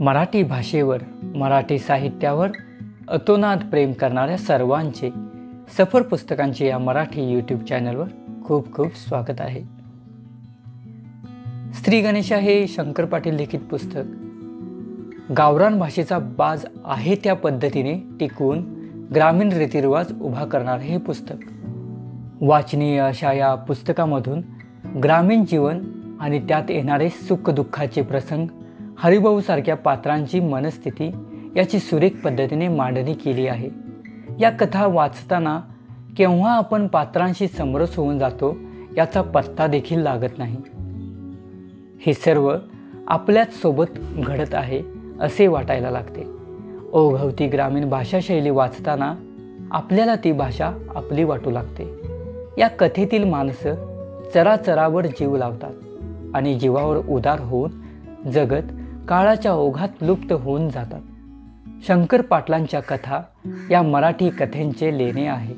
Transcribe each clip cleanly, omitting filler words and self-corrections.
मराठी भाषेवर, मराठी साहित्यावर अतोनात प्रेम करणाऱ्या सर्वांचे सफर पुस्तकांचे या मराठी यूट्यूब चॅनलवर खूप खूप स्वागत आहे. श्री गणेशा हे शंकर पाटील लिखित पुस्तक गावरान भाषेचा बाज आहे त्या पद्धतीने टिकवून ग्रामीण रीतिरिवाज उभा करणारे हे पुस्तक. वाचनीय अशा या पुस्तकामधून ग्रामीण जीवन आणि त्यात येणारे सुखदुःखाचे प्रसंग, हरिभाऊ सारख्या पात्रांची मनस्थिती याची सुरेख पद्धतीने मांडणी केली आहे. या कथा वाचताना केव्हा आपण पात्रांशी समरस होऊन जातो याचा पत्ता देखील लागत नाही. हे सर्व आपल्याच सोबत घडत आहे असे वाटायला लागते. ओघवती ग्रामीण भाषाशैली वाचताना आपल्याला ती भाषा आपली वाटू लागते. या कथेतील माणसं चराचरावर जीव लावतात आणि जीवावर उदार होऊन जगत काळाच्या ओघात लुप्त होऊन जातात. शंकर पाटलांच्या कथा या मराठी कथेंचे लेणे आहे.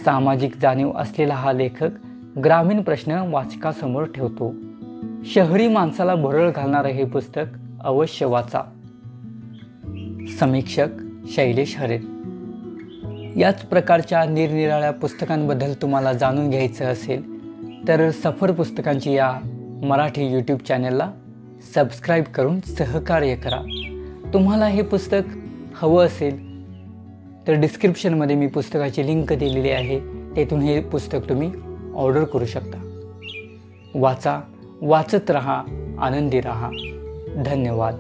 सामाजिक जाणीव असलेला हा लेखक ग्रामीण प्रश्न वाचकासमोर ठेवतो. शहरी माणसाला भुरळ घालणारे हे पुस्तक अवश्य वाचा. समीक्षक शैलेश हरे. याच प्रकारच्या निरनिराळ्या पुस्तकांबद्दल तुम्हाला जाणून घ्यायचं असेल तर सफर पुस्तकांची या मराठी यूट्यूब चॅनलला सबस्क्राईब करून सहकार्य करा. तुम्हाला हे पुस्तक हवं असेल तर डिस्क्रिप्शनमध्ये मी पुस्तकाची लिंक दिलेली आहे, तेथून हे पुस्तक तुम्ही ऑर्डर करू शकता. वाचा, वाचत रहा, आनंदी रहा. धन्यवाद.